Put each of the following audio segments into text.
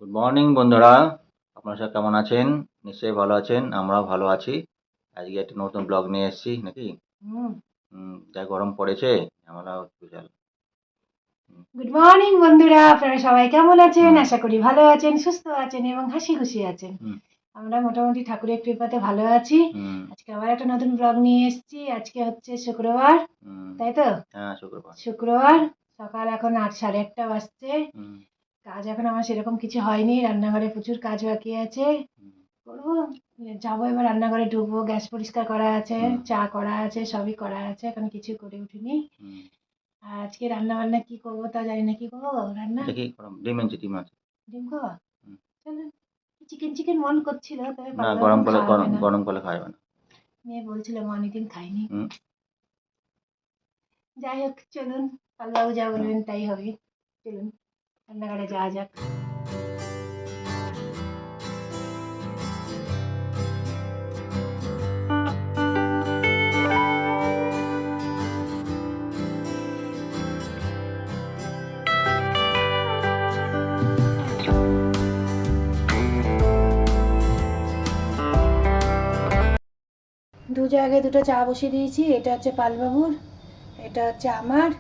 Good morning বন্ধুরা, আপনারা সব কেমন আছেন? নিশ্চয়ই ভালো আছেন, আমরাও ভালো আছি। আজকে একটা নতুন ব্লগ নিয়ে এসেছি নাকি? যা গরম পড়েছে, আমরা বিশাল। গুড মর্নিং বন্ধুরা, আপনারা সবাই কেমন আছেন? হুম আশা করি ভালো আছেন, সুস্থ আছেন এবং হাসি খুশি আছেন। হুম আমরা মোটামুটি ঠাকুরের কৃপাতে ভালো আছি। হুম আজকে আবার একটা নতুন ব্লগ নিয়ে এসেছি। আজকে হচ্ছে শুক্রবার, হুম তাই তো? হ্যাঁ, শুক্রবার। শুক্রবার সকাল এখন 8 সাড়ে 8টা বাজছে। হুম কাজ এখন আমার সেরকম কিছু হয়নি, রান্নাঘরে প্রচুর কাজ বাকি আছে। হুম করবো, যাবো এবার রান্নাঘরে, ঢুকবো, গ্যাস পরিষ্কার করা আছে, হুম চা করা আছে, সবই করা আছে, এখন কিছু করে উঠিনি। হুম। আর আজকে রান্না বান্না কি করবো তা জানি না, কি করবো রান্না। এটা কি গরম? ডিম আছে। ডিম খাওয়া? হুম। চলুন, চিকেন চিকেন মন করছিল, তবে না, পাগলা গরম এখন করলে খাওয়া হবে গরম না। গরম করলে খাওয়াবে না। মেয়ে বলছিল মা অনেকদিন খাইনি। হুম যাই হোক, চলুন, পাগলাবাবু যা হুম। বলবেন তাই হবে। চলুন রান্নাঘরে যাওয়া যাক। 2 জায়গায় 2টা চা বসিয়ে দিয়েছি। এটা হচ্ছে পালবাবুর, এটা হচ্ছে আমার।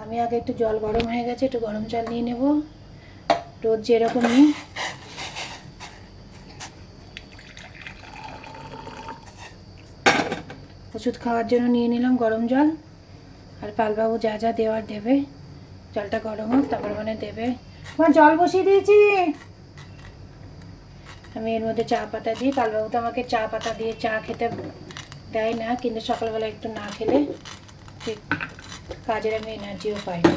আমি আগে একটু জল গরম হয়ে গেছে, একটু গরম জল নিয়ে নেব, রোজ যেরকম নিই। ওষুধ খাওয়ার জন্য নিয়ে নিলাম গরম জল। আর পালবাবু যা যা দেওয়ার দেবে। জলটা গরম হোক, তারপর মানে দেবে। আমার জল বসিয়ে দিয়েছি। আমি এর মধ্যে চা পাতা দিই। পালবাবু তো আমাকে চা পাতা দিয়ে চা খেতে দেয় না, কিন্তু সকালবেলা একটু না খেলে ঠিক কাজের আমি এনার্জিও পাই না।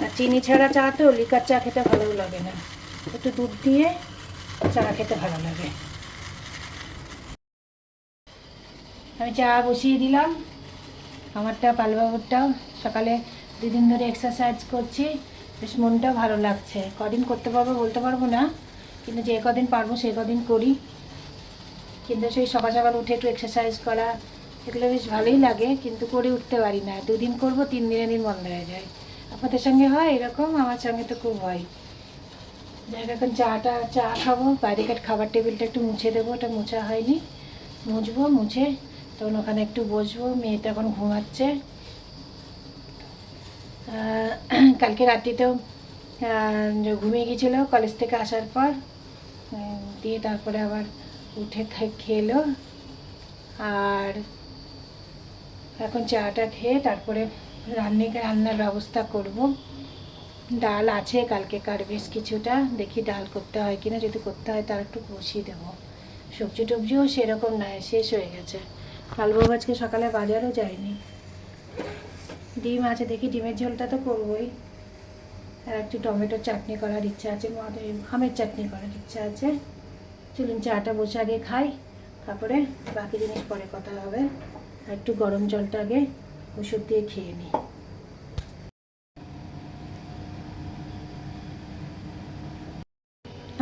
আর চিনি ছাড়া চা তো লিকার চা খেতে ভালো লাগে না, একটু দুধ দিয়ে চা খেতে ভালো লাগে। আমি চা বসিয়ে দিলাম, আমারটা পালবাবুরটাও। সকালে 2 দিন ধরে এক্সারসাইজ করছি, বেশ মনটাও ভালো লাগছে। কদিন করতে পারবো বলতে পারবো না, কিন্তু যে কদিন পারবো সে কদিন করি। কিন্তু সেই সকাল সকাল উঠে একটু এক্সারসাইজ করা, এগুলো বেশ ভালোই লাগে, কিন্তু করে উঠতে পারি না। 2 দিন করবো, 3 দিনের দিন বন্ধ হয়ে যায়। আপনাদের সঙ্গে হয় এরকম? আমার সঙ্গে তো খুব হয়। যাই হোক, এখন চা খাবো। বাইরেকার খাবার টেবিলটা একটু মুছে দেবো, ওটা মোছা হয়নি, মুছবো। মুছে তখন ওখানে একটু বসবো। মেয়েটা এখন ঘুমাচ্ছে। কালকে রাত্রিতেও ঘুমিয়ে গিয়েছিলো কলেজ থেকে আসার পর। দিয়ে তারপরে আবার উঠে খেলো। আর এখন চাটা খেয়ে তারপরে রান্নার ব্যবস্থা করব। ডাল আছে কালকেকার বেশ কিছুটা, দেখি ডাল করতে হয় কিনা। যদি করতে হয় তার একটু বসিয়ে দেবো। সবজি টবজিও সেরকম নয়, শেষ হয়ে গেছে। কালবাবু আজকে সকালে বাজারও যায়নি। ডিম আছে, দেখি ডিমের ঝোলটা তো করবোই। আর একটু টমেটোর চাটনি করার ইচ্ছা আছে, আমের চাটনি করার ইচ্ছা আছে। চলুন চাটা বসে আগে খাই, তারপরে বাকি জিনিস পরে কথা হবে। আর একটু গরম জলটা আগে ওষুধ দিয়ে খেয়ে নিই।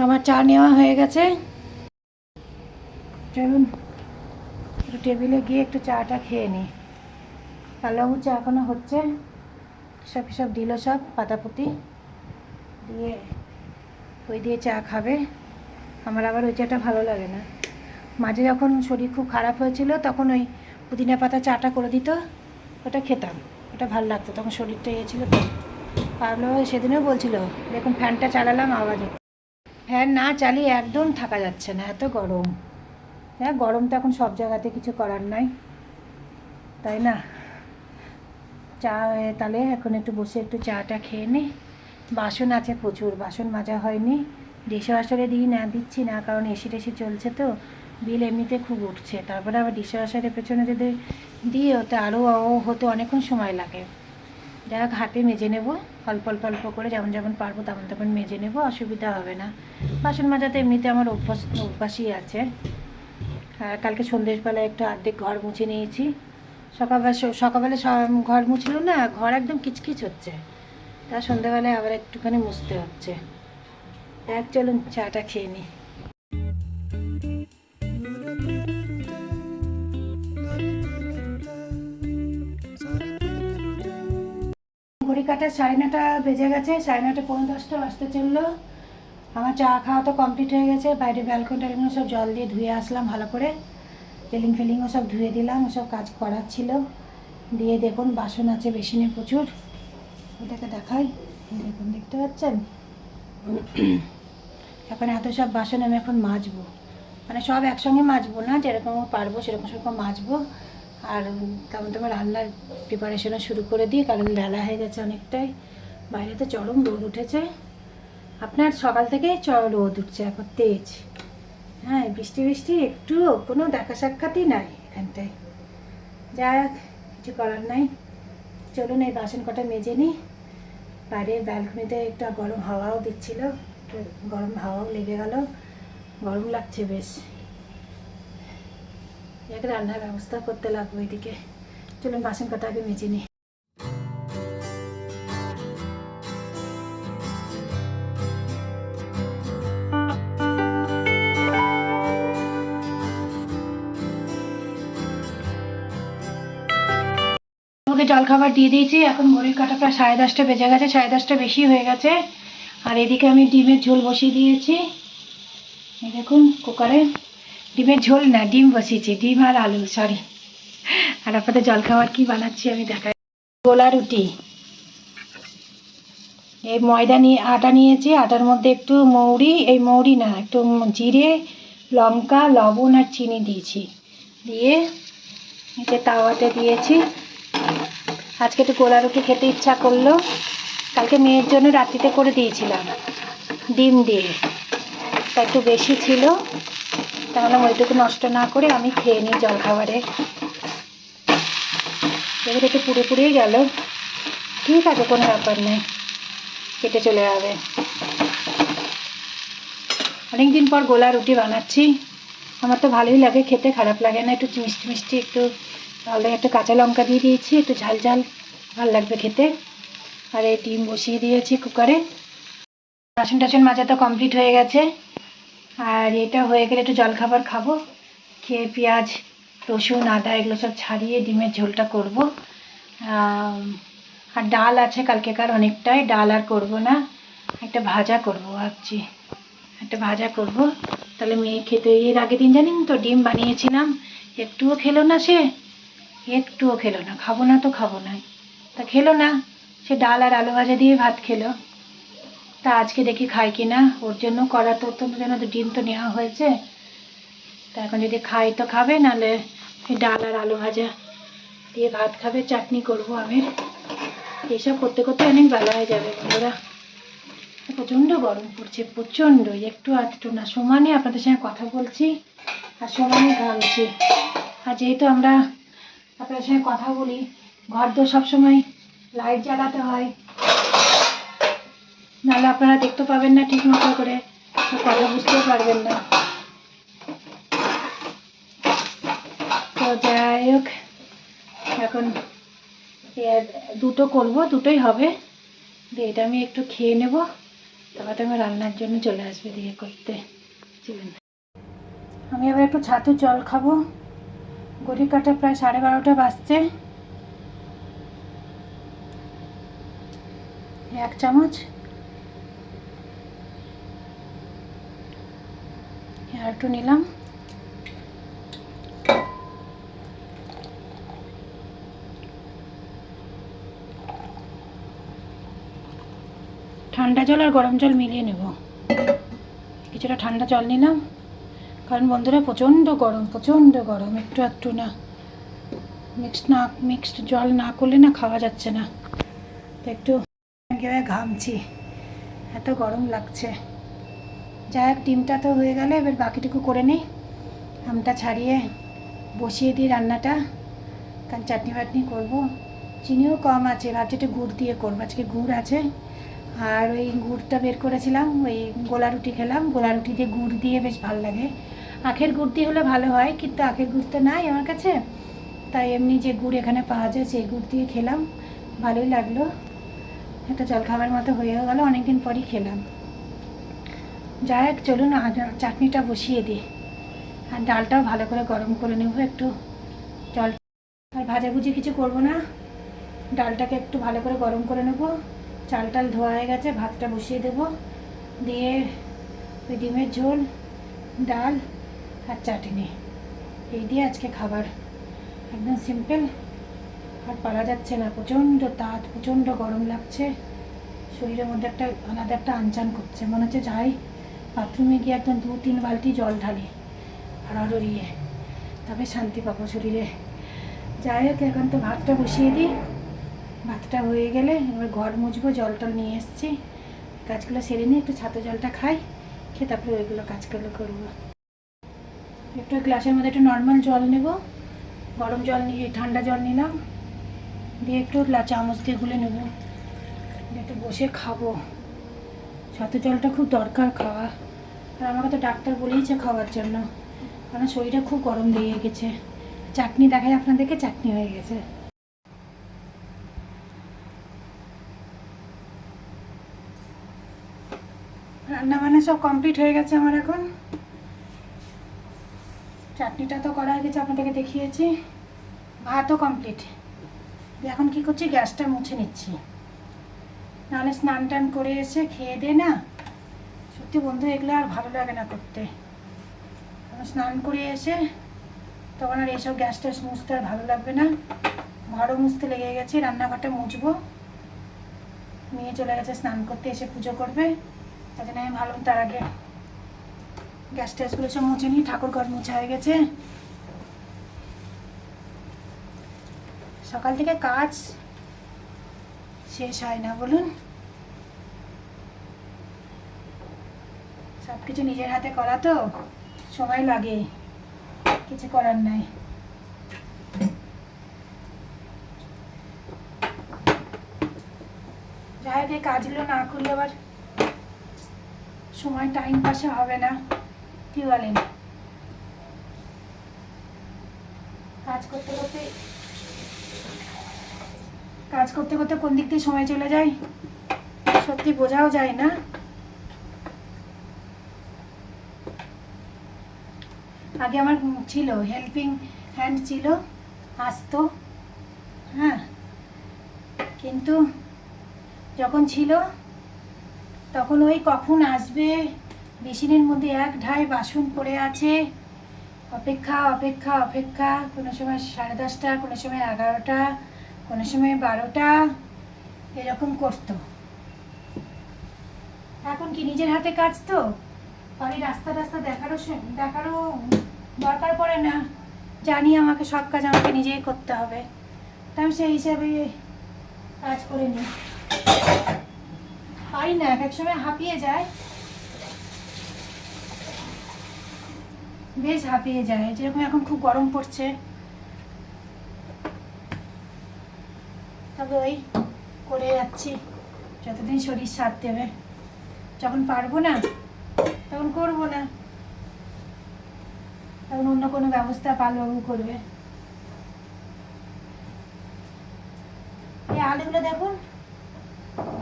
আমার চা নেওয়া হয়ে গেছে। চলুন একটু টেবিলে গিয়ে একটু চাটা খেয়ে নিই। কালাবু চা এখনো হচ্ছে, সব দিল, সব পাতাপুতি দিয়ে ওই দিয়ে চা খাবে। আমার আবার ওই চাটা ভালো লাগে না। মাঝে যখন শরীর খুব খারাপ হয়েছিল তখন ওই পুদিনা পাতা চাটা করে দিত, ওটা খেতাম, ওটা ভালো লাগতো, তখন শরীরটা ইয়ে ছিল তো। পাবলো সেদিনও বলছিল, দেখুন ফ্যানটা চালালাম আওয়াজ হচ্ছে। ফ্যান না চালিয়ে একদম থাকা যাচ্ছে না, এত গরম। হ্যাঁ, গরম তো এখন সব জায়গাতে, কিছু করার নাই, তাই না? চা তাহলে এখন একটু বসে একটু চাটা খেয়ে নিই। বাসন আছে প্রচুর, বাসন মাজা হয়নি। ডিশওয়াশারে দিচ্ছি না, কারণ এসি টেসি চলছে তো বিল এমনিতে খুব উঠছে। তারপরে আবার ডিশওয়াশারের পেছনে যদি দিই, ওতে আরও হতে অনেকক্ষণ সময় লাগে। যাই হোক, হাতে মেজে নেব, অল্প অল্প অল্প করে, যেমন যেমন পারবো তেমন তেমন মেজে নেব, অসুবিধা হবে না। বাসন মাজাতে এমনিতে আমার অভ্যাসই আছে। আর কালকে সন্ধ্যেবেলায় একটু অর্ধেক ঘর মুছে নিয়েছি। সকালবেলা ঘর মুছলো না, ঘর একদম কিচকিচ হচ্ছে, তা সন্ধ্যেবেলায় আবার একটুখানি মুছতে হচ্ছে। চলুন চাটা খেয়ে নিই। ঘড়ি কাটা 9:30 বেজে গেছে, 9:30 পৌনে 10টা বাজতে চললো। আমার চা খাওয়া তো কমপ্লিট হয়ে গেছে। বাইরে ব্যালকনি ট্যালকনি সব জল দিয়ে ধুয়ে আসলাম ভালো করে, রেলিং ফেলিংও সব ধুয়ে দিলাম, ওসব কাজ করার ছিল। দিয়ে দেখুন বাসন আছে বেসিনে প্রচুর, ওটাকে দেখাই। দেখুন, দেখতে পাচ্ছেন? এখন এত সব বাসন আমি এখন মাজবো, মানে সব একসঙ্গে মাজবো না, যেরকম পারবো সেরকম সেরকম মাজবো। আর তেমন তেমন রান্নার প্রিপারেশনও শুরু করে দিই, কারণ বেলা হয়ে গেছে অনেকটাই। বাইরে তো চরম রোদ উঠেছে, আপনার সকাল থেকেই রোদ উঠছে এখন তেজ। হ্যাঁ, বৃষ্টি বৃষ্টি একটু কোনো দেখা সাক্ষাৎই নাই এখানটায়। যাক, কিছু করার নাই। চলুন এই বাসন কটা মেজে নিই। বাইরে ব্যালকনিতে একটু গরম হাওয়াও দিচ্ছিল, একটু গরম হাওয়াও লেগে গেল, গরম লাগছে বেশ। এক রান্নার ব্যবস্থা করতে লাগবে ওইদিকে। চলুন বাসন কটা আগে মেজে নিই। ওকে জলখাবার দিয়ে দিয়েছি, এখন ঘড়ির কাঁটা প্রায় 10:30 বেজে গেছে, 10:30 বেশি হয়ে গেছে। আর এদিকে আমি ডিমের ঝোল বসিয়ে দিয়েছি, এই দেখুন কুকারে। ডিমের ঝোল না, ডিম বসিয়েছি, ডিম আর আলু, সরি। আর আপনাদের জলখাবার কি বানাচ্ছি আমি দেখাই। গোলা রুটি, এই ময়দা নিয়ে আটা নিয়েছি, আটার মধ্যে একটু মৌরি, এই মৌরি না, একটু জিরে, লঙ্কা, লবণ আর চিনি দিয়েছি, দিয়ে এতে তাওয়াতে দিয়েছি। আজকে একটু গোলা রুটি খেতে ইচ্ছা করলো, কালকে মেয়ের জন্য রাত্রিতে করে দিয়েছিলাম ডিম দিয়ে, তা একটু বেশি ছিল, তাহলে ওইটুকু নষ্ট না করে আমি খেয়ে নিই জলখাবারে। এবার একটু পুড়ে পুড়েই গেল, ঠিক আছে, কোনো ব্যাপার নেই, কেটে চলে যাবে। অনেকদিন পর গোলা রুটি বানাচ্ছি, আমার তো ভালোই লাগে খেতে, খারাপ লাগে না। একটু মিষ্টি মিষ্টি, একটু তাহলে একটা কাঁচা লঙ্কা দিয়ে দিয়েছি, একটু ঝাল ঝাল, ভালো লাগবে খেতে। আর এই ডিম বসিয়ে দিয়েছি কুকারে। বাসন টাসন মাজা তো কমপ্লিট হয়ে গেছে, আর এটা হয়ে গেলে একটু জলখাবার খাবো, খেয়ে পেঁয়াজ রসুন আদা এগুলো সব ছাড়িয়ে ডিমের ঝোলটা করব। আর ডাল আছে কালকেকার অনেকটাই, ডাল আর করব না, একটা ভাজা করব ভাবছি, একটা ভাজা করব। তাহলে মেয়ে খেতে, এর আগের দিন জানেন তো ডিম বানিয়েছিলাম, একটুও খেলো না, সে একটুও খেলো না, খাবো না তো খাবো না, তা খেলো না, সে ডাল আর আলু ভাজা দিয়ে ভাত খেলো। তা আজকে দেখি খাই কি না, ওর জন্য করা, তো জন্য তো ডিম তো নেওয়া হয়েছে, তা এখন যদি খাই তো খাবে, নাহলে ডাল আর আলু ভাজা দিয়ে ভাত খাবে, চাটনি করবো আমের। এইসব করতে করতে অনেক বেলা হয়ে যাবে বন্ধুরা। প্রচণ্ড গরম পড়ছে, প্রচণ্ড, একটু আধটু না, সমানে আপনাদের সঙ্গে কথা বলছি আর সমানে ঘামছি। আর যেহেতু আমরা আপনাদের সঙ্গে কথা বলি, ঘর তো সবসময় লাইট জ্বালাতে হয়, নাহলে আপনারা দেখতে পাবেন না ঠিক মতো করে, কথা বুঝতেও পারবেন না। তো যাই হোক, এখন দুটো করবো, দুটোই হবে, দিয়ে এটা আমি একটু খেয়ে নেব, তারপরে আমি রান্নার জন্য চলে আসবে দিয়ে করতে। চলুন, আমি এবার একটু ছাতু জল খাবো। ঘড়ি কাটা প্রায় 12:30 বাজছে। 1 চামচ, আর একটু নিলাম। ঠান্ডা জল আর গরম জল মিলিয়ে নেব, কিছুটা ঠান্ডা জল নিলাম, কারণ বন্ধুরা প্রচণ্ড গরম, প্রচণ্ড গরম, একটু একটু না, মিক্সড জল না করলে না খাওয়া যাচ্ছে না। তো একটু একেবারে ঘামছি, এত গরম লাগছে। যাই হোক, ডিমটা তো হয়ে গেলে, এবার বাকিটুকু করে নিই। আমটা ছাড়িয়ে বসিয়ে দিই রান্নাটা, কারণ চাটনি বাটনি করবো। চিনিও কম আছে, ভাবছি একটু গুড় দিয়ে করবো, আজকে গুড় আছে। আর ওই গুড়টা বের করেছিলাম, ওই গোলা রুটি খেলাম, গোলা রুটি দিয়ে গুড় দিয়ে বেশ ভালো লাগে। আখের গুড় দিয়ে হলে ভালো হয়, কিন্তু আখের গুড় তো নাই আমার কাছে, তাই এমনি যে গুড় এখানে পাওয়া যায় সেই গুড় দিয়ে খেলাম, ভালোই লাগলো। একটা জলখাবার মতো হয়েও গেলো, অনেকদিন পরই খেলাম। যাই হোক চলুন চাটনিটা বসিয়ে দিই, আর ডালটাও ভালো করে গরম করে নেব একটু জল। আর ভাজাভুজি কিছু করব না, ডালটাকে একটু ভালো করে গরম করে নেব। চাল টাল ধোয়া হয়ে গেছে, ভাতটা বসিয়ে দেব, দিয়ে ওই ডিমের ঝোল, ডাল আর চাটনি, এই দিয়ে আজকে খাবার। একদম সিম্পল। আর পারা যাচ্ছে না, প্রচণ্ড তাপ, প্রচণ্ড গরম লাগছে, শরীরের মধ্যে একটা আলাদা একটা আনচান করছে, মনে হচ্ছে যাই বাথরুমে গিয়ে একদম 2-3 বালতি জল ঢালি আড়াড়িয়ে, তবে শান্তি পাবো শরীরে। যাই হোক এখন তো ভাতটা বসিয়ে দিই, ভাতটা হয়ে গেলে এবার ঘর মুছবো, জল টল নিয়ে এসেছি, কাজগুলো সেরে নিয়ে একটু ছাতু জলটা খাই, খেয়ে তারপরে ওইগুলো কাজগুলো করবো। একটু গ্লাসের মধ্যে একটু নর্মাল জল নেব, গরম জল নিয়ে ঠান্ডা জল নিলাম, দিয়ে একটু চামচ দিয়ে গুলে নেব, একটু বসে খাবো। ছাতু জলটা খুব দরকার খাওয়া, আর আমাকে তো ডাক্তার বলেইছে খাওয়ার জন্য, কারণ শরীরটা খুব গরম লেগে গেছে। চাটনি দেখাই আপনাদেরকে, চাটনি হয়ে গেছে। রান্না বান্না সব কমপ্লিট হয়ে গেছে আমার এখন। চাটনিটা তো করা হয়ে গেছে, আপনাদেরকে দেখিয়েছি, ভাতও কমপ্লিট। এখন কি করছি, গ্যাসটা মুছে নিচ্ছি, নাহলে স্নান টান করে এসে খেয়ে দে না, সত্যি বন্ধু এগুলো আর ভালো লাগে না করতে। স্নান করে এসে তখন আর এসব গ্যাস ট্যাস মুছতে আর ভালো লাগবে না, ঘরও মুছতে লেগে গেছে, রান্নাঘরটা মুছবো। মেয়ে চলে গেছে স্নান করতে, এসে পুজো করবে, তাই জন্য আমি ভাবলাম তার আগে গ্যাস ট্যাসগুলো সব মুছে নিই। ঠাকুর ঘর মোছা হয়ে গেছে। সকাল থেকে কাজ শেষ হয় না বলুন, সব কিছু নিজের হাতে করা তো সময় লাগে, কিছু করার নাই। যাই হোক, এই কাজগুলো না করলে আবার সময় টাইম পাসে হবে না, কি বলেন? কাজ করতে করতে কোন দিক দিয়ে সময় চলে যায় সত্যি বোঝাও যায় না। আগে আমার ছিল হেল্পিং হ্যান্ড, ছিল, আসতো, হ্যাঁ, কিন্তু যখন ছিল তখন ওই কখন আসবে, মেশিনের মধ্যে এক ঢাই বাসন পড়ে আছে, অপেক্ষা অপেক্ষা অপেক্ষা, কোনো সময় 10:30, কোনো সময় 11টা, কোনো সময় 12টা, এরকম করতো। এখন কি নিজের হাতে কাজ তো, বাড়ির রাস্তা দেখারও দরকার পড়ে না, জানি আমাকে সব কাজ আমাকে নিজেই করতে হবে, তাই আমি সেই হিসাবে কাজ করে নিই। পারি না, এক সময় হাঁপিয়ে যায়, বেশ হাঁপিয়ে যায়, যেরকম এখন খুব গরম পড়ছে, তবে ওই করে যাচ্ছি যতদিন শরীর সাথ দেবে। যখন পারবো না তখন করবো না, তখন অন্য কোনো ব্যবস্থা পালবাবু করবে। এই আলুগুলো দেখুন,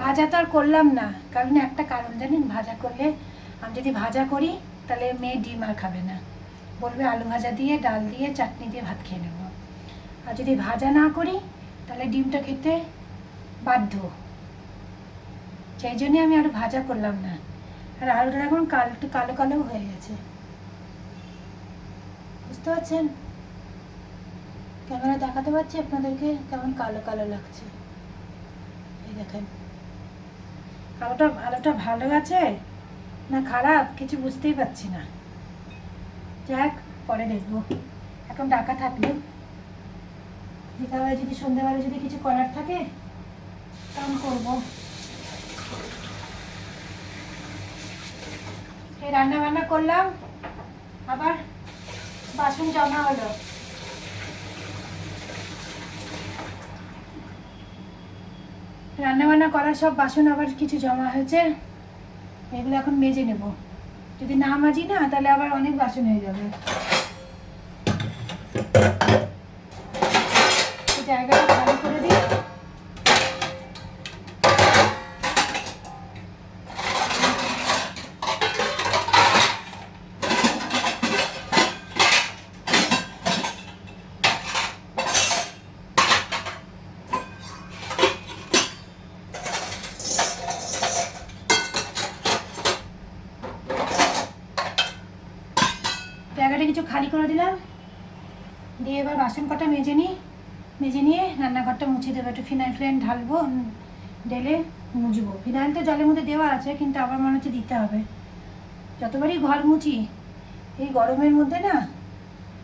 ভাজা তো আর করলাম না, কারণ একটা কারণ জানেন, ভাজা করলে আমি যদি ভাজা করি তাহলে মেয়ে ডিম আর খাবে না, বলবে আলু ভাজা দিয়ে ডাল দিয়ে চাটনি দিয়ে ভাত খেয়ে নেব। আর যদি ভাজা না করি তাহলে ডিমটা খেতে বাধ্য, সেই জন্যে আমি আরও ভাজা করলাম না। আর আলুটা এখন একটু কালো কালো হয়ে গেছে, বুঝতে পারছেন? ক্যামেরা দেখাতে পারছি আপনাদেরকে কেমন কালো কালো লাগছে, এই দেখেন। আলুটা ভালো আছে না খারাপ কিছু বুঝতেই পারছি না, যাক পরে দেখবো। এখন ডাকা থাকলো, বিকালবেলা যদি সন্ধ্যাবেলা যদি কিছু করার থাকে তখন করবো। এই রান্না বান্না করলাম, আবার বাসন জমা হলো, রান্না বান্না করার সব বাসন আবার কিছু জমা হয়েছে, এগুলো এখন মেজে নেব। যদি না মাজি না তাহলে আবার অনেক বাসন হয়ে যাবে। জায়গাটা ভালো করে দিই। জায়গাটা কিছু খালি করে দিলাম, দিয়ে এবার বাসন কটা মেজে নিয়ে রান্নাঘরটা মুছে দেবো। একটু ফিনাইল ঢালবো, ঢেলে মুছবো। ফিনাইল তো জলের মধ্যে দেওয়া আছে, কিন্তু আবার মনে হচ্ছে দিতে হবে। যতবারই ঘর মুছি এই গরমের মধ্যে না,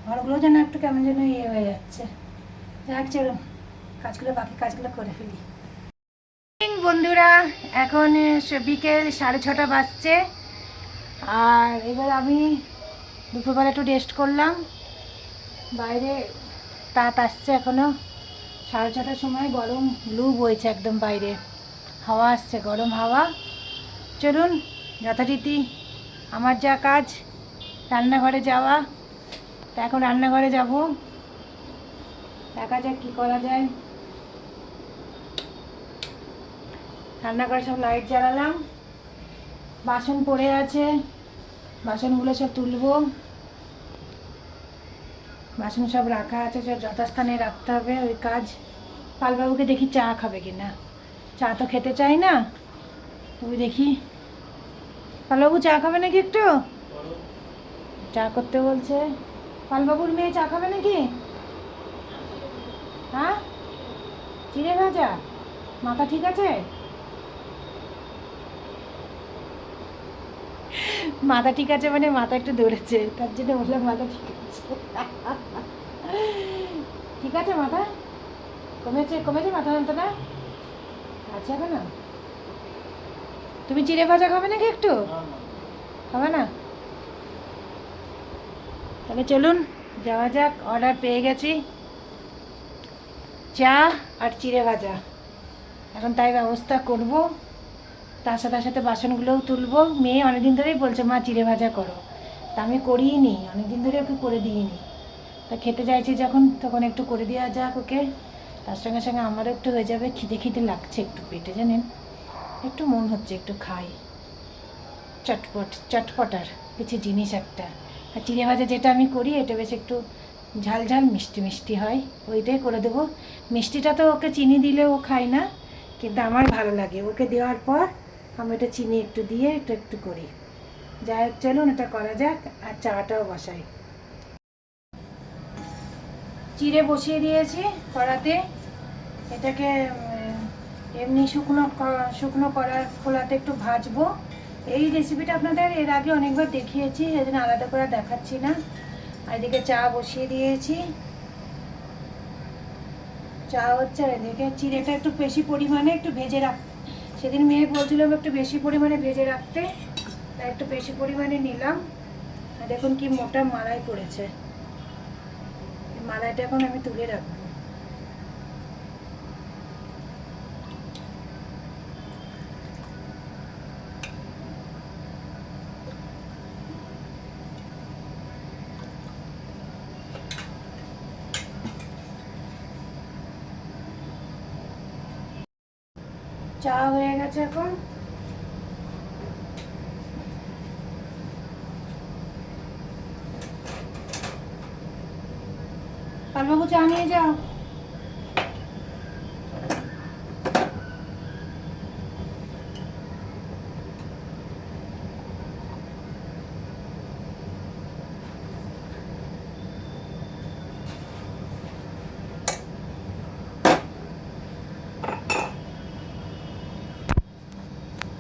ঘরগুলো যেন একটু কেমন যেন ইয়ে হয়ে যাচ্ছে। যাক চলো, বাকি কাজগুলো করে ফেলি। বন্ধুরা, এখন বিকেল 6:30 বাজছে। আর এবার আমি দুপুরবেলা একটু রেস্ট করলাম। বাইরে তাত আসছে এখনও 6:30টার সময়, গরম লু বইছে একদম, বাইরে হাওয়া আসছে, গরম হাওয়া। চলুন যথারীতি আমার যা কাজ, রান্নাঘরে যাওয়া। তা এখন রান্নাঘরে যাব, দেখা যাক কী করা যায়। রান্নাঘরে সব লাইট জ্বালালাম, বাসন পড়ে আছে, বাসনগুলো সব তুলবো। বাসন সব রাখা আছে, সব যথাস্থানে রাখতে হবে। ওই কাজ। পালবাবুকে দেখি চা খাবে কি না, চা তো খেতে চাই না। তবে দেখি, পালবাবু চা খাবে নাকি একটু? চা করতে বলছে। পালবাবুর মেয়ে চা খাবে নাকি? হ্যাঁ, চিড়ে ভাজা। মাথা ঠিক আছে? মাথা ঠিক আছে মানে মাথা একটু ধরেছে, তার জন্য বললাম মাথা ঠিক আছে। ঠিক আছে, মাথা কমেছে মাথা যন্ত্রণা আছে এখন না? তুমি চিড়ে ভাজা খাবে নাকি একটু? খাবে না? তাহলে চলুন যাওয়া যাক। অর্ডার পেয়ে গেছি, চা আর চিড়ে ভাজা। এখন তাই ব্যবস্থা করব। তার সাথে বাসনগুলোও তুলবো। মেয়ে অনেকদিন ধরেই বলছে মা চিড়ে ভাজা করো, তা আমি করিই নি, অনেকদিন ধরে ওকে করে দিইনি। তা খেতে চাইছি যখন, তখন একটু করে দেওয়া যাক ওকে। তার সঙ্গে সঙ্গে আমারও একটু হয়ে যাবে। খিদে লাগছে একটু পেটে, জানেন, একটু মন হচ্ছে একটু খাই, চটপটার কিছু জিনিস একটা। আর চিড়ে ভাজা যেটা আমি করি, এটা বেশ একটু ঝাল মিষ্টি হয়, ওইটাই করে দেবো। মিষ্টিটা তো ওকে চিনি দিলে ও খায় না, কিন্তু আমার ভালো লাগে। ওকে দেওয়ার পর আমি এটা চিনি একটু দিয়ে একটু করি। যাই হোক, চলুন এটা করা যাক। আর চাটাও বসাই। চিড়ে বসিয়ে দিয়েছি কড়াতে। এটাকে এমনি শুকনো করার খোলাতে একটু ভাজবো। এই রেসিপিটা আপনাদের এর আগে অনেকবার দেখিয়েছি, এই জন্য আলাদা করে দেখাচ্ছি না। আর এদিকে চা বসিয়ে দিয়েছি, চা হচ্ছে। আর এদিকে চিড়েটা একটু বেশি পরিমাণে একটু ভেজে সেদিন মেয়ে বলছিলাম একটু বেশি পরিমাণে ভেজে রাখতে, তাই একটু বেশি পরিমাণে নিলাম। আর দেখুন কি মোটা মালাই পড়েছে, এই মালাইটা এখন আমি তুলে রাখবো। চা হয়ে গেছে এখন। পালবাবু চা নিয়ে যাও।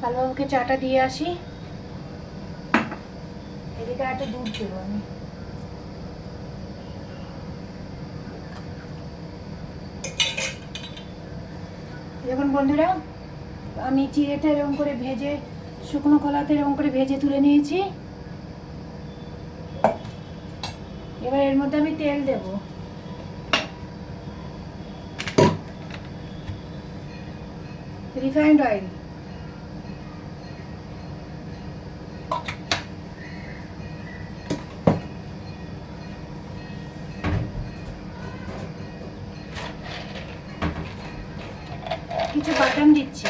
পালবাবুকে চাটা দিয়ে আসি। এদিকে একটা দুধ দেবো আমি। দেখুন বন্ধুরা, আমি চিড়েটা এরকম করে ভেজে, শুকনো কলাতে এরকম করে ভেজে তুলে নিয়েছি। এবার এর মধ্যে আমি তেল দেব। Refined oil. কিছু বাদাম দিচ্ছি।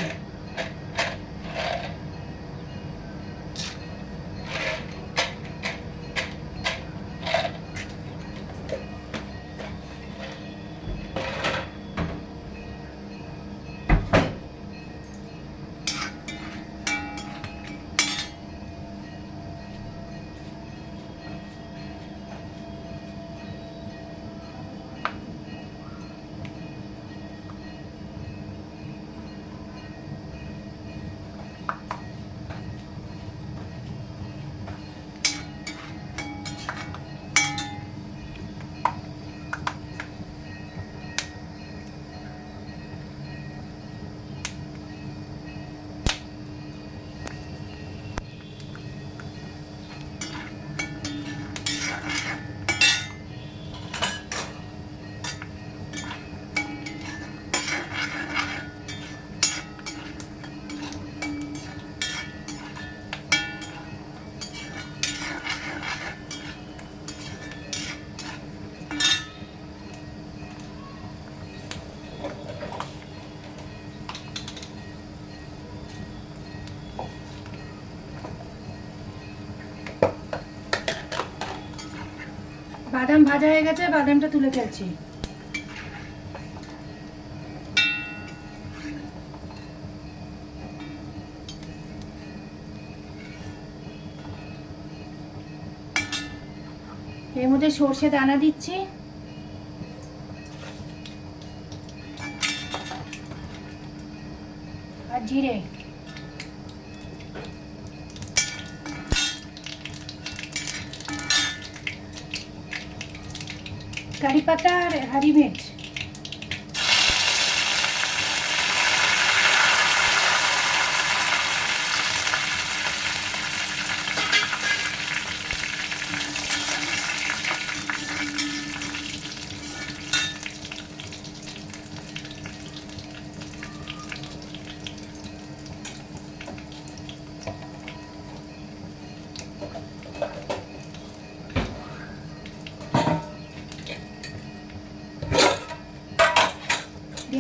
বাদাম ভাজা হয়ে গেছে, বাদামটা তুলে ফেলছি। এর মধ্যে সর্ষে দানা দিচ্ছি, আর জিরে, কারি পাতা আর হারি মির্চ।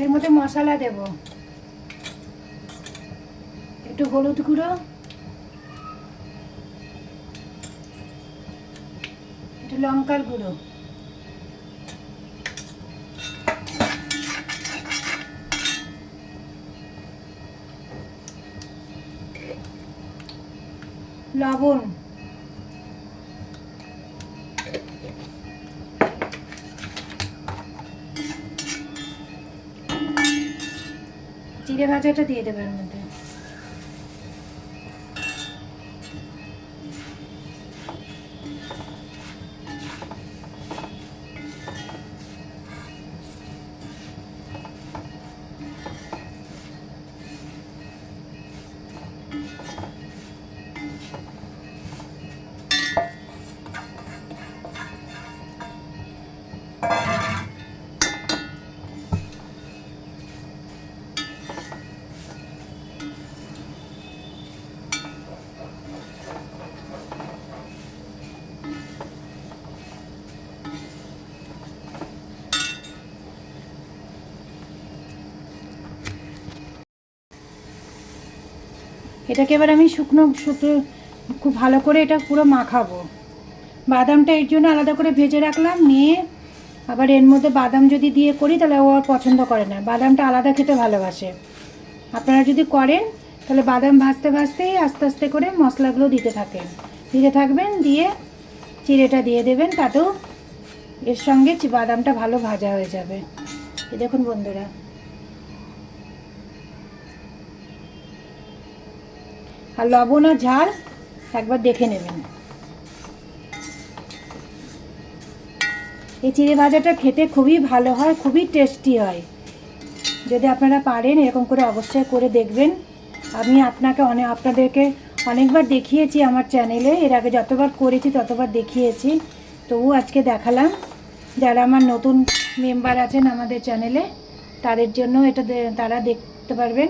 এর মধ্যে মশলা দেব, একটু হলুদ গুঁড়ো, একটু লঙ্কার গুঁড়ো, লবণ, জিরে ভাজাটা দিয়ে দেবেন এর মধ্যে। এটাকে এবার আমি শুকনো খুব ভালো করে এটা পুরো মাখাবো। বাদামটা এর জন্য আলাদা করে ভেজে রাখলাম, নিয়ে আবার এর মধ্যে বাদাম যদি দিয়ে করি তাহলে ও আর পছন্দ করে না, বাদামটা আলাদা খেতে ভালোবাসে। আপনারা যদি করেন তাহলে বাদাম ভাজতে ভাজতেই আস্তে আস্তে করে মশলাগুলো দিতে থাকবেন, দিয়ে চিড়েটা দিয়ে দেবেন, তাতেও এর সঙ্গে বাদামটা ভালো ভাজা হয়ে যাবে। এই দেখুন বন্ধুরা, আর লবণ আর ঝাল একবার দেখে নেবেন। এই চিড়ে ভাজাটা খেতে খুবই ভালো হয়, খুবই টেস্টি হয়। যদি আপনারা পারেন এরকম করে অবশ্যই করে দেখবেন। আমি আপনাদেরকে অনেকবার দেখিয়েছি আমার চ্যানেলে, এর আগে যতবার করেছি ততবার দেখিয়েছি, তবু আজকে দেখালাম। যারা আমার নতুন মেম্বার আছেন আমাদের চ্যানেলে তাদের জন্য এটা তারা দেখতে পারবেন।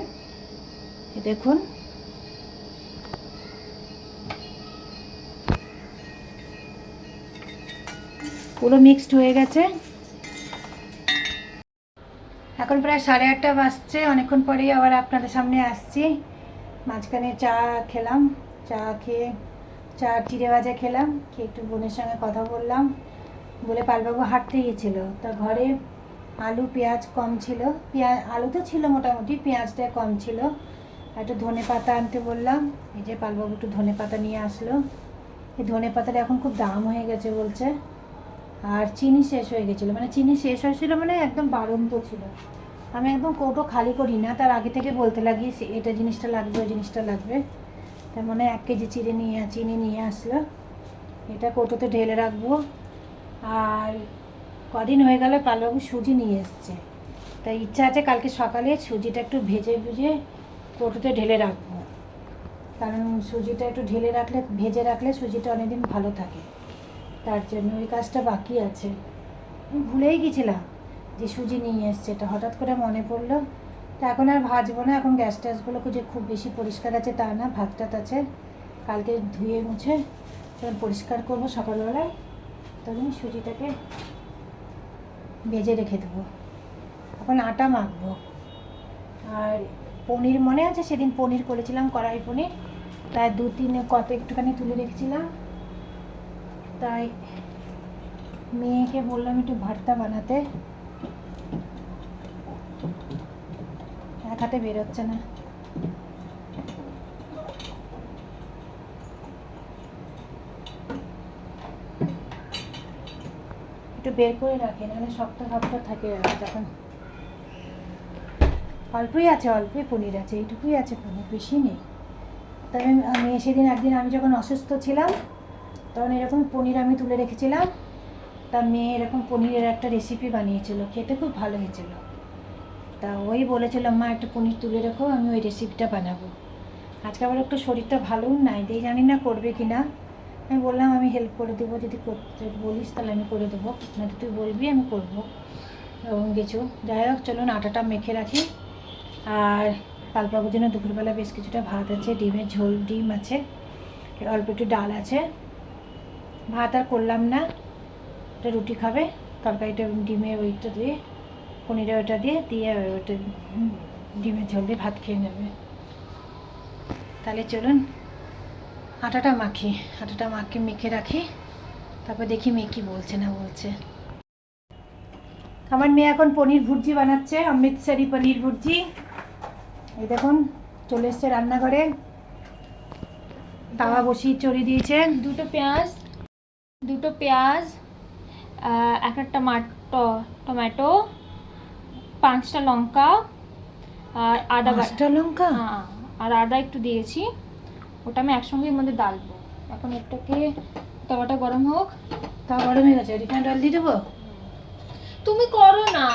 দেখুন, পুরো মিক্সড হয়ে গেছে। এখন প্রায় 8:30 বাজছে, অনেকক্ষণ পরেই আবার আপনাদের সামনে আসছি। মাঝখানে চা খেলাম, চা চিড়ে ভাজা খেলাম, খেয়ে একটু বোনের সঙ্গে কথা বললাম, বলে পালবাবু হাঁটতে গিয়েছিল, তা ঘরে আলু পেঁয়াজ কম ছিল, আলু তো ছিল মোটামুটি, পেঁয়াজটা কম ছিল। একটু ধনে পাতা আনতে বললাম, এই যে পালবাবু একটু ধনে পাতা নিয়ে আসলো। এই ধনে পাতাটা এখন খুব দাম হয়ে গেছে বলছে। আর চিনি শেষ হয়ে গেছিলো, মানে চিনি শেষ হয়েছিল, মানে একদম বাড়ন্ত ছিল। আমি একদম কৌটো খালি করি না, তার আগে থেকে বলতে লাগি এটা জিনিসটা লাগবে, ওই জিনিসটা লাগবে। তার মানে 1 কেজি চিনি নিয়ে আসলো, এটা কৌটোতে ঢেলে রাখবো। আর কদিন হয়ে গেল পালবাবু সুজি নিয়ে এসছে, তাই ইচ্ছা আছে কালকে সকালে সুজিটা একটু ভেজে কৌটোতে ঢেলে রাখবো, কারণ সুজিটা একটু ভেজে রাখলে সুজিটা অনেকদিন ভালো থাকে। তার জন্য ওই কাজটা বাকি আছে, আমি ভুলেই গেছিলাম যে সুজি নিয়ে এসছে, এটা হঠাৎ করে মনে পড়লো। তা এখন আর ভাজবো না, এখন গ্যাস ট্যাসগুলো যে খুব বেশি পরিষ্কার আছে তা না, ভাত টাত আছে, কালকে ধুয়ে মুছে যখন পরিষ্কার করবো সকালবেলায় তখন সুজিটাকে ভেজে রেখে দেবো। এখন আটা মাখবো। আর পনির মনে আছে সেদিন পনির করেছিলাম, কড়াই পনির, তাই 2-3 একটুখানি তুলে রেখেছিলাম, তাই মেয়েকে বললাম একটু ভর্তা বানাতে, এক হাতে বেরোচ্ছে না। একটু বের করে রাখি, নাহলে শক্ত শক্ত থাকে তখন। অল্পই আছে, অল্পই পনির আছে, এইটুকুই আছে পনির, বেশি নেই। তবে আমি সেদিন একদিন আমি যখন অসুস্থ ছিলাম তখন এরকম পনির আমি তুলে রেখেছিলাম। তা মেয়ে এরকম পনিরের একটা রেসিপি বানিয়েছিল, খেতে খুব ভালো হয়েছিল। তা ওই বলেছিল মা একটু পনির তুলে রেখো, আমি ওই রেসিপিটা বানাবো। আজকে আবার একটু শরীরটা ভালোও নাই, দিয়ে জানি না করবে কি না। আমি বললাম আমি হেল্প করে দেবো, যদি করতে বলিস তাহলে আমি করে দেবো, না তুই বলবি আমি করবো এবং কিছু। যাই হোক চলুন আটাটা মেখে রাখি। আর কালপাবুর জন্য দুপুরবেলা বেশ কিছুটা ভাত আছে, ডিমের ঝোল, ডিম আছে, অল্প একটু ডাল আছে। ভাত আর করলাম না, একটা রুটি খাবে, তরকারিটা ডিমের ওইটা দিয়ে, পনিরের ওইটা দিয়ে ওইটা ডিমের ঝোল দিয়ে ভাত খেয়ে নেবে। তাহলে চলুন আটাটা মেখে রাখি, তারপর দেখি মেয়ে কী বলছে না বলছে। আমার মেয়ে এখন পনির ভুর্জি বানাচ্ছে, অমৃতসরি পনির ভুর্জি। এই দেখুন চলে এসছে রান্নাঘরে, তাওয়া বসিয়ে চড়িয়ে দিয়েছে। দুটো পেঁয়াজ, একটা টমেটো, 5টা লঙ্কা, আর আদা 5টা লঙ্কা? হ্যাঁ, আর আদা একটু দিয়েছি, ওটা আমি একসঙ্গে এর মধ্যে ডালবো। এখন এটাকে, তাওয়াটা গরম হোক। তাওয়া গরম হয়ে গেছে, রিফাইন্ড অয়েল দিয়ে দেবো? তুমি করো না।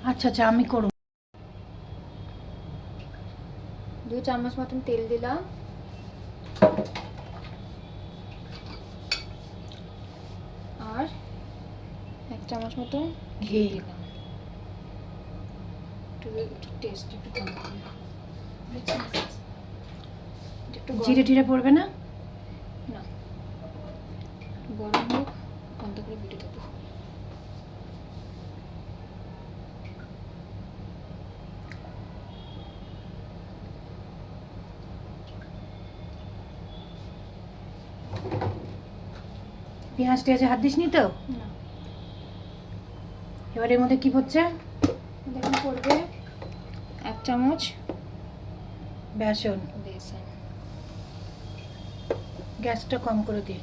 আচ্ছা আমি করবো। 2 চামচ মতন তেল দিলাম, আর 1 চামচ মতন ঘি দিলাম। একটু টেস্ট একটু কম হবে। জিরে টিরে পড়বে না? না, গরম হোক, বন্ধ করে বেটে দেবো। পেঁয়াজ টেয়াজে হাত দিসনি তো? না, এবার এর মধ্যে কি পড়ছে? দেখুন পড়বে 1 চামচ বেসন। বেসন, গ্যাসটা কম করে দিই।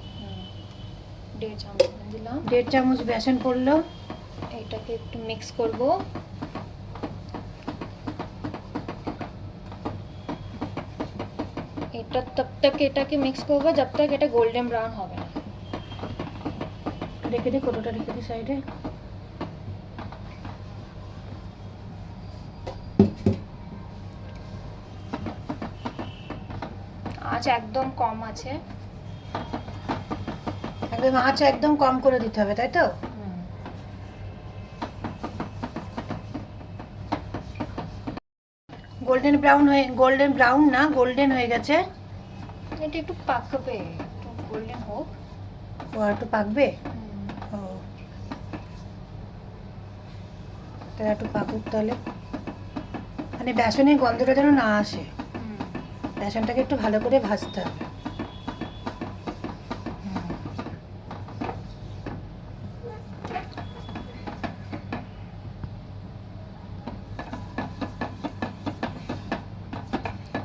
1.5 চামচ দিলাম। 1.5 চামচ বেসন পড়লো। এটাকে একটু মিক্স করব। এটা तब तक এটাকে মিক্স করব जब तक এটা গোল্ডেন ব্রাউন হবে না। রেখে দে, কতটা রেখে দে সাইডে। আঁচ একদম কম আছে। একদম আঁচ একদম কম করে দিতে হবে, তাই তো? গোল্ডেন ব্রাউন না, গোল্ডেন হয়ে গেছে। এটা একটু পাকবে, একটু গোল্ডেন হোক। ও আর একটু পাকবে? ও তাহলে একটু পাকুক তাহলে। মানে বেসনের গন্ধটা যেন না আসে, বেসনটাকে একটু ভালো করে ভাজতে হবে।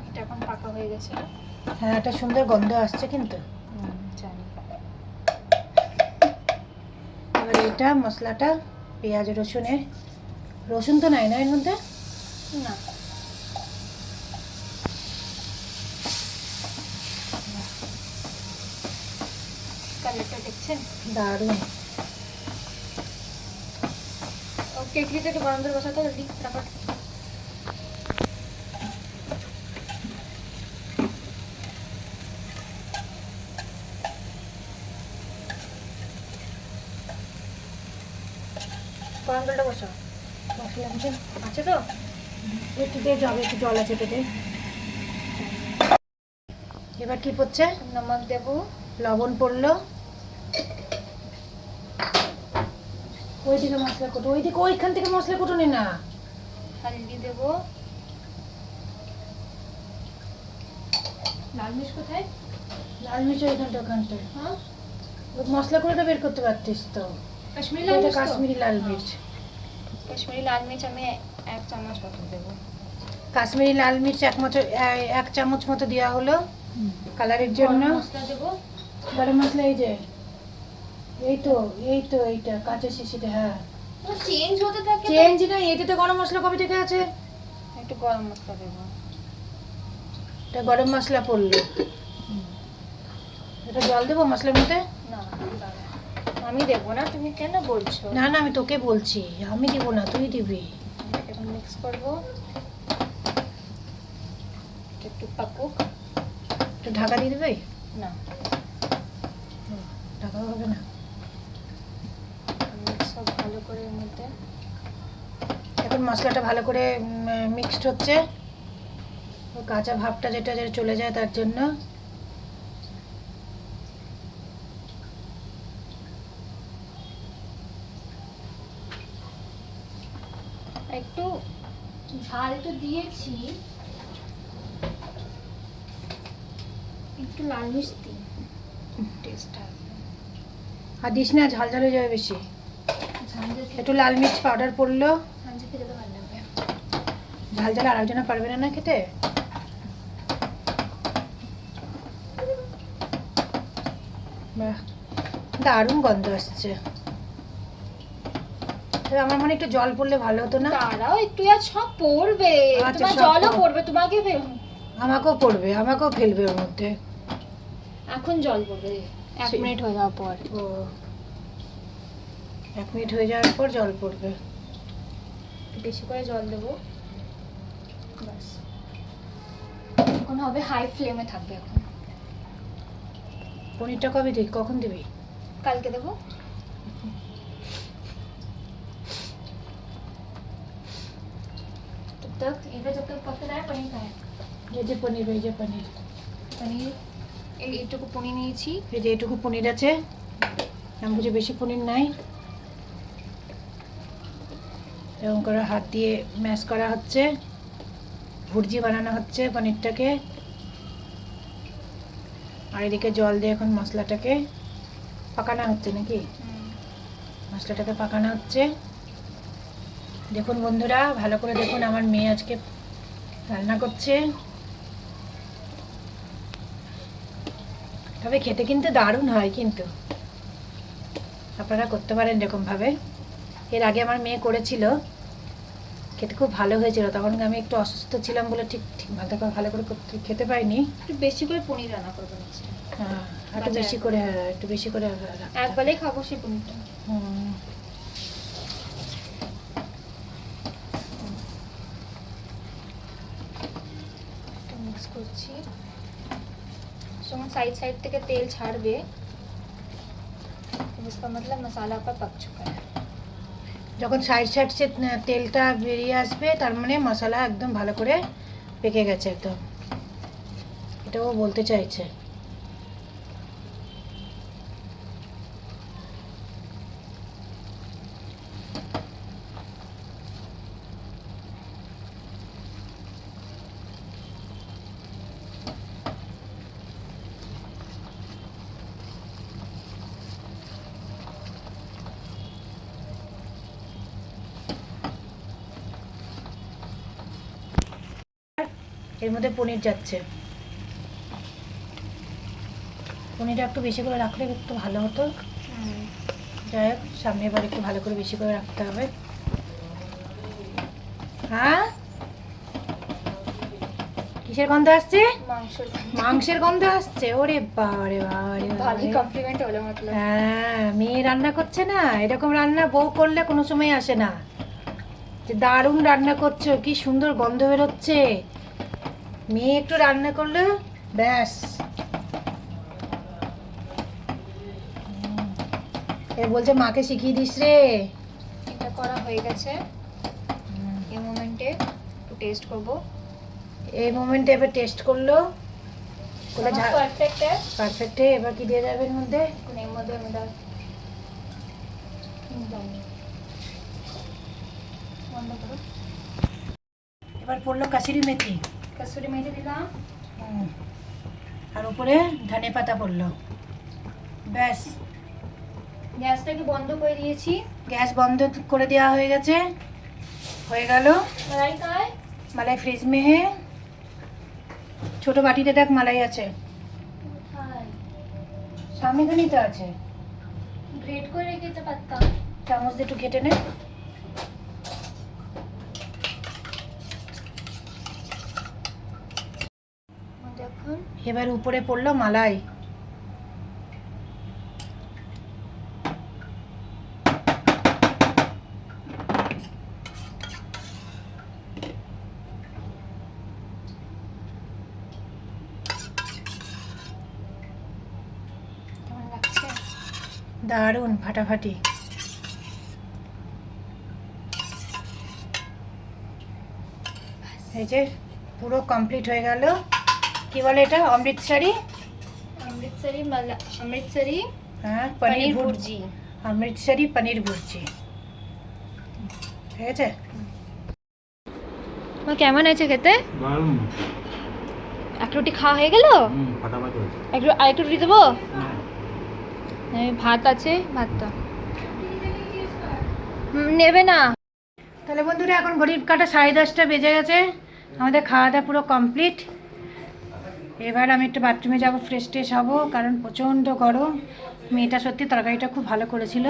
এটা এখন পাকা হয়ে গেছে। হ্যাঁ, একটা সুন্দর গন্ধ আসছে কিন্তু। জানি। এবার এটা মশলাটা, পেঁয়াজ রসুন তো নাই না এর মধ্যে? না, কালারটা দেখছেন? দারুণ। ওকে, কেটলিতে একটু গরম জল বসাতে জলদি ফটাফট। গরম জলটা বসাও। মশলা মশলা আছে তো? একটু দে, একটু জল আছে পেটে। এবার কি পড়ছে? নমক দেবো, লবণ পড়লো। ওইদিকে মশলা কোটো, ওইখান থেকে মশলা কোটো নে না। হলদি দেবো। লাল মির্চ কোথায়? লাল মির্চ ওইখানটায়। হ্যাঁ, মশলা কোটোটা বের করতে পারতিস তো। কাশ্মীরি লাল এটা মির্চ তো? কাশ্মীরি লাল মির্চ। কাশ্মীরি লাল মির্চ আমি 1 চামচ মতো দেবো। কাশ্মীরি লাল মির্চ 1 চামচ মতো দেওয়া হলো কালারের জন্য। গরম মশলা দেবো। গরম মশলা এই যে, এই তো এইটা কাঁচা শিশিটা। হ্যাঁ, চেঞ্জ হতে থাকে তো। চেঞ্জ না, এতে তো গরম মশলা কবে থেকে আছে। একটু গরম মশলা দেবো। এটা গরম মশলা পড়লো। এটা জল দেবো মশলার মধ্যে? না, দাঁড়া। আমি দেবো না, তুমি কেন বলছো? না না, আমি তোকে বলছি, আমি দিব না, তুই দিবি। এখন মিক্স করবো, একটু পাকুক। একটু ঢাকা দিয়ে দেবে? না, ঢাকা হবে না। মিক্স সব ভালো করে এর মধ্যে। এখন মশলাটা ভালো করে মিক্সড হচ্ছে, ও কাঁচা ভাবটা যেটা চলে যায় তার জন্য। একটু ঝাল তো দিয়েছি, একটু লাল মির্চ দিই, টেস্ট আসবে। আর দিস না, ঝাল ঝাল হয়ে যাবে বেশি। ঝাল দিয়ে একটু লাল মির্চ পাউডার পড়লো। ঝাল দিয়ে খেতে ভালো লাগবে। ঝাল ঝাল আরেকজনা পারবে না না খেতে। বাহ, দারুণ গন্ধ আসছে। তবে আমার মনে হয় একটু জল পড়লে ভালো হতো না। দাঁড়াও একটু, আর সব পড়বে, আচ্ছা, তোমার সব জলও পড়বে। পড়বে, তোমাকে আমাকেও পড়বে, আমাকেও ফেলবে ওর মধ্যে। এখন জল পড়বে 1 মিনিট হয়ে যাওয়ার পর। ও, 1 মিনিট হয়ে যাওয়ার পর জল পড়বে। একটু বেশি করে জল দেবো, ব্যাস। এখন হবে হাই ফ্লেমে থাকবে। এখন পনিরটা কবে দিই, কখন দিবি? কালকে দেবো। तब तक इधर जब तक पकता है पनीर खाए। এই যে পনির, এই যে পনির, পনির এইটুকু পনির নিয়েছি। এই যে এইটুকু পনির আছে, আমি বুঝি বেশি পনির নাই। এরকম করে হাত দিয়ে ম্যাশ করা হচ্ছে, ভুর্জি বানানো হচ্ছে পনিরটাকে। আর এদিকে জল দিয়ে এখন মশলাটাকে পাকানো হচ্ছে নাকি, মশলাটাকে পাকানো হচ্ছে। দেখুন বন্ধুরা, ভালো করে দেখুন, আমার মেয়ে আজকে রান্না করছে। তবে খেতে কিন্তু দারুণ হয়, কিন্তু আপনারা করতে পারেন এরকমভাবে। এর আগে আমার মেয়ে করেছিল, খেতে খুব ভালো হয়েছিল। তখন আমি একটু অসুস্থ ছিলাম বলে ঠিক ঠিক ভালো করে খেতে পাইনি। একটু বেশি করে পনির রান্না করবো নেক্সট টাইম। হ্যাঁ, একটু বেশি করে, হ্যাঁ একটু বেশি করে রাখতে হবে। একবারেই খাবো সেই পনিরটা। হুম। মিক্স করছি, যখন সাইড সাইড থেকে তেল ছাড়বে इसका मतलब मसाला पर पक चुका है। যখন সাইড সাইড সে তেলটা বেরিয়ে আসবে, তার মানে মশলা একদম ভালো করে পেকে গেছে একদম, এটাও বলতে চাইছে। এর মধ্যে পনির যাচ্ছে। পনিরটা একটু বেশি করে রাখলে একটু ভালো হতো। যাই হোক, সামনে এবার একটু ভালো করে বেশি করে রাখতে হবে। হ্যাঁ, কিসের গন্ধ আসছে? মাংসের গন্ধ আসছে। ওরে বাবারে বাবারে ভালোই বাবারে। কমপ্লিমেন্ট হলো মতলব। হ্যাঁ, মেয়ে রান্না করছে না, এরকম রান্না বউ করলে কোনো সময় আসে না। যে দারুণ রান্না করছো, কি সুন্দর গন্ধ বেরোচ্ছে। মেয়ে একটু রান্না করলে ব্যাস। এ বলছে মাকে শিখিয়ে দিস রে। এটা করা হয়ে গেছে। এই মোমেন্টে একটু টেস্ট করবো। এই মোমেন্টে এবার টেস্ট করলো, বলে পারফেক্ট পারফেক্ট। এবার কি দিয়ে যাবে এর মধ্যে? এখন এর মধ্যে বন্ধ করো। এবার পড়লো কাসুরি মেথি, কসুরি মেথি দিলাম। আর উপরে ধনে পাতা পড়লো। ব্যাস, গ্যাসটাকে বন্ধ করে দিয়েছি। গ্যাস বন্ধ করে দেওয়া হয়ে গেছে। হয়ে গেল মালাই খায়। মালাই ফ্রিজ में है। ছোট বাটিতে দেখ মালাই আছে, সামনে খানেই তো আছে। গ্রেট করে রেখেছে পাত্তা। চামচ দিয়ে একটু ঘেটে নে। দেখুন এবার উপরে পড়লো মালাই। কেমন লাগছে? দারুণ ফাটাফাটি। এই যে পুরো কমপ্লিট হয়ে গেল। কি বলে এটা? অমৃতসরি। অমৃতসরি হ্যাঁ, পনির ভুর্জি। অমৃতসরি পনির ভুর্জি। ঠিক আছে। কেমন আছে খেতে? এক রুটি খাওয়া হয়ে গেল? আরেকটু রুটি দেবো? ভাত আছে, ভাতটা নেবে না? তাহলে বন্ধুরা এখন ঘড়ির কাঁটা 10:30 বেজে গেছে। আমাদের খাওয়া দাওয়া পুরো কমপ্লিট। এবার আমি একটু বাথরুমে যাব, ফ্রেশ ট্রেশ হবো, কারণ প্রচণ্ড গরম। মেয়েটা সত্যি তরকারিটা খুব ভালো করেছিল।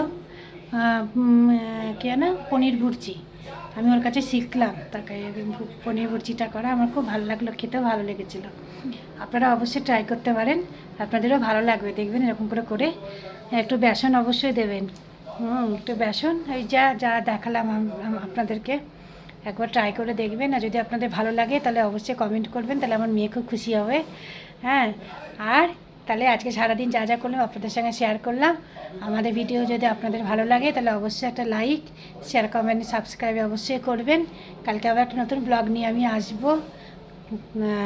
কি না, পনির ভুর্জি। আমি ওর কাছে শিখলাম তরকারি পনির ভুর্জিটা করা। আমার খুব ভালো লাগলো, খেতেও ভালো লেগেছিলো। আপনারা অবশ্যই ট্রাই করতে পারেন, আপনাদেরও ভালো লাগবে। দেখবেন এরকম করে করে একটু বেসন অবশ্যই দেবেন। একটু বেসন, ওই যা যা দেখালাম আপনাদেরকে, একবার ট্রাই করে দেখবেন। আর যদি আপনাদের ভালো লাগে তাহলে অবশ্যই কমেন্ট করবেন, তাহলে আমার মেয়ে খুব খুশি হবে। হ্যাঁ, আর তাহলে আজকে সারাদিন যা যা করলাম আপনাদের সঙ্গে শেয়ার করলাম। আমাদের ভিডিও যদি আপনাদের ভালো লাগে তাহলে অবশ্যই একটা লাইক, শেয়ার, কমেন্ট, সাবস্ক্রাইব অবশ্যই করবেন। কালকে আবার একটা নতুন ব্লগ নিয়ে আমি আসবো।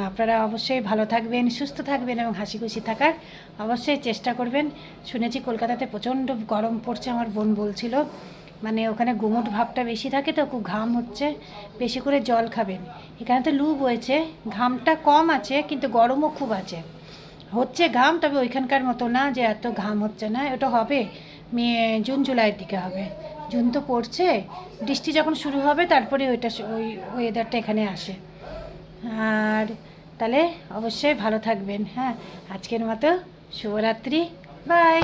আপনারা অবশ্যই ভালো থাকবেন, সুস্থ থাকবেন এবং হাসি খুশি থাকার অবশ্যই চেষ্টা করবেন। শুনেছি কলকাতাতে প্রচণ্ড গরম পড়ছে, আমার বোন বলছিল। মানে ওখানে গুমোট ভাবটা বেশি থাকে, তো খুব ঘাম হচ্ছে। বেশি করে জল খাবেন। এখানে তো লু বইছে, ঘামটা কম আছে কিন্তু গরমও খুব আছে। হচ্ছে ঘাম, তবে ওইখানকার মতো না যে এত ঘাম হচ্ছে না। ওটা হবে জুন জুলাইয়ের দিকে হবে। জুন তো পড়ছে, বৃষ্টি যখন শুরু হবে তারপরে ওই ওয়েদারটা এখানে আসে। আর তাহলে অবশ্যই ভালো থাকবেন। হ্যাঁ, আজকের মতো শুভরাত্রি, বাই।